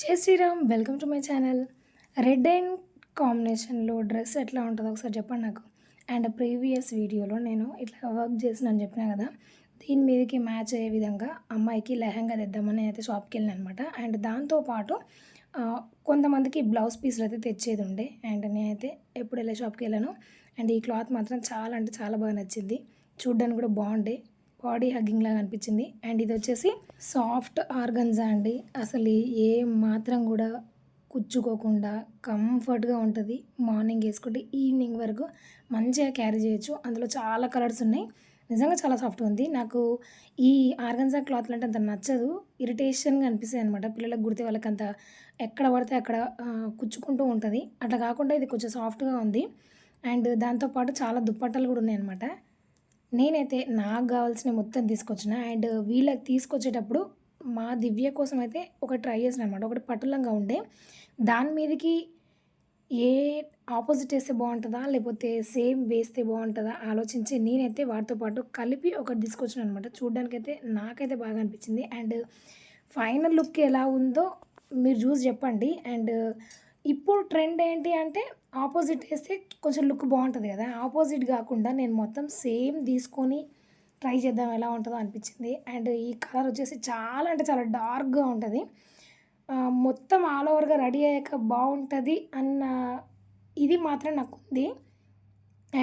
జై Sriram. Welcome to my channel. Red and కాంబినేషన్లో dress ఎట్లా ఉంటుందో ఒకసారి చెప్పండి నాకు. అండ్ ప్రీవియస్ వీడియోలో నేను ఇట్లా వర్క్ చేసినని చెప్పినా కదా, దీని మీదకి మ్యాచ్ అయ్యే విధంగా అమ్మాయికి లెహంగా తెద్దామని నేనైతే షాప్కి వెళ్ళాను అనమాట. అండ్ దాంతోపాటు కొంతమందికి బ్లౌజ్ పీస్లు అయితే తెచ్చేది ఉండే. అండ్ నేనైతే ఎప్పుడు వెళ్ళే షాప్కి వెళ్ళాను. అండ్ ఈ క్లాత్ మాత్రం చాలా అంటే చాలా బాగా నచ్చింది. చూడ్డానికి కూడా బాగుండే, బాడీ హగ్గింగ్ లాగా అనిపించింది. అండ్ ఇది వచ్చేసి సాఫ్ట్ ఆర్గన్జా అండి. అసలు ఏ మాత్రం కూడా కుచ్చుకోకుండా కంఫర్ట్గా ఉంటుంది. మార్నింగ్ వేసుకుంటే ఈవినింగ్ వరకు మంచిగా క్యారీ చేయొచ్చు. అందులో చాలా కలర్స్ ఉన్నాయి. నిజంగా చాలా సాఫ్ట్గా ఉంది. నాకు ఈ ఆర్గన్జా క్లాత్లు అంటే అంత నచ్చదు, ఇరిటేషన్గా అనిపిస్తాయి అనమాట. పిల్లలకు కుడితే వాళ్ళకి అంత ఎక్కడ పడితే అక్కడ కుచ్చుకుంటూ ఉంటుంది. అట్లా కాకుండా ఇది కొంచెం సాఫ్ట్గా ఉంది. అండ్ దాంతోపాటు చాలా దుప్పట్టలు కూడా ఉన్నాయి అనమాట. నేనైతే నాకు కావాల్సినవి మొత్తం తీసుకొచ్చిన. అండ్ వీళ్ళకి తీసుకొచ్చేటప్పుడు మా దివ్య కోసం అయితే ఒకటి ట్రై చేసిన అనమాట. ఒకటి పట్టు లంగా ఉండే, దాని మీదకి ఏ ఆపోజిట్ వేస్తే బాగుంటుందా లేకపోతే సేమ్ వేస్తే బాగుంటుందా ఆలోచించి నేనైతే వాటితో పాటు కలిపి ఒకటి తీసుకొచ్చిన అనమాట. చూడ్డానికైతే నాకైతే బాగా అనిపించింది. అండ్ ఫైనల్ లుక్ ఎలా ఉందో మీరు చూసి చెప్పండి. అండ్ ఇప్పుడు ట్రెండ్ ఏంటి అంటే ఆపోజిట్ వేస్తే కొంచెం లుక్ బాగుంటుంది కదా, ఆపోజిట్ కాకుండా నేను మొత్తం సేమ్ తీసుకొని ట్రై చేద్దాం ఎలా ఉంటుందో అనిపించింది. అండ్ ఈ కలర్ వచ్చేసి చాలా అంటే చాలా డార్క్గా ఉంటుంది. మొత్తం ఆల్ ఓవర్గా రెడీ అయ్యాక బాగుంటుంది అన్న ఇది మాత్రం నాకు ఉంది.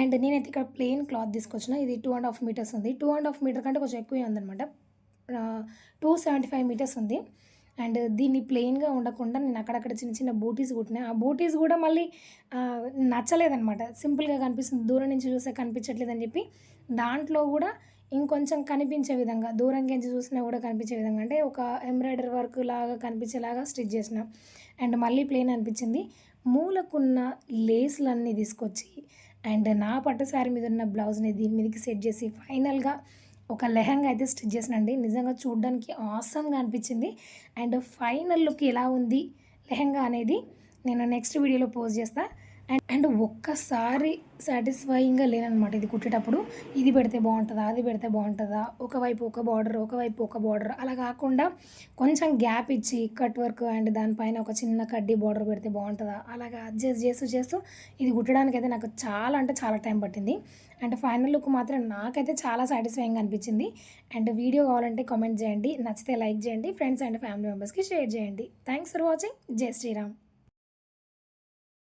అండ్ నేనైతే ఇక్కడ ప్లెయిన్ క్లాత్ తీసుకొచ్చిన. ఇది 2.5 మీటర్స్ ఉంది. 2.5 మీటర్ కంటే కొంచెం ఎక్కువే ఉందనమాట. 275 మీటర్స్ ఉంది. అండ్ దీన్ని ప్లెయిన్గా ఉండకుండా నేను అక్కడక్కడ చిన్న చిన్న బూటీస్ కుట్టినా. ఆ బూటీస్ కూడా మళ్ళీ నచ్చలేదనమాట. సింపుల్గా కనిపిస్తుంది, దూరం నుంచి చూస్తే కనిపించట్లేదని చెప్పి దాంట్లో కూడా ఇంకొంచెం కనిపించే విధంగా, దూరంకించి చూసినా కూడా కనిపించే విధంగా, అంటే ఒక ఎంబ్రాయిడరీ వర్క్ లాగా కనిపించేలాగా స్టిచ్ చేసిన. అండ్ మళ్ళీ ప్లెయిన్ అనిపించింది. మూలకున్న లేస్లన్నీ తీసుకొచ్చి అండ్ నా పట్టు శారీ మీద ఉన్న బ్లౌజ్ని దీని మీదకి సెట్ చేసి ఫైనల్గా ఒక లెహంగా అయితే స్టిచ్ చేసినండి. నిజంగా చూడడానికి ఆసమ్గా అనిపించింది. అండ్ ఫైనల్ లుక్ ఎలా ఉంది లెహంగా అనేది నేను నెక్స్ట్ వీడియోలో పోస్ట్ చేస్తాను. అండ్ ఒక్కసారి సాటిస్ఫైయింగ్గా లేననమాట ఇది కుట్టేటప్పుడు. ఇది పెడితే బాగుంటుందా, అది పెడితే బాగుంటుందా, ఒకవైపు ఒక బార్డర్ ఒకవైపు ఒక బార్డర్ అలా కాకుండా కొంచెం గ్యాప్ ఇచ్చి కట్ వర్క్ అండ్ దానిపైన ఒక చిన్న కడ్డీ బార్డర్ పెడితే బాగుంటుందా, అలాగా అడ్జస్ట్ చేస్తూ చేస్తూ ఇది కుట్టడానికి అయితే నాకు చాలా అంటే చాలా టైం పట్టింది. అండ్ ఫైనల్ లుక్ మాత్రం నాకైతే చాలా సాటిస్ఫైయింగ్గా అనిపించింది. అండ్ వీడియో కావాలంటే కామెంట్ చేయండి, నచ్చితే లైక్ చేయండి, ఫ్రెండ్స్ అండ్ ఫ్యామిలీ మెంబర్స్కి షేర్ చేయండి. Thanks for watching. జై శ్రీరామ్.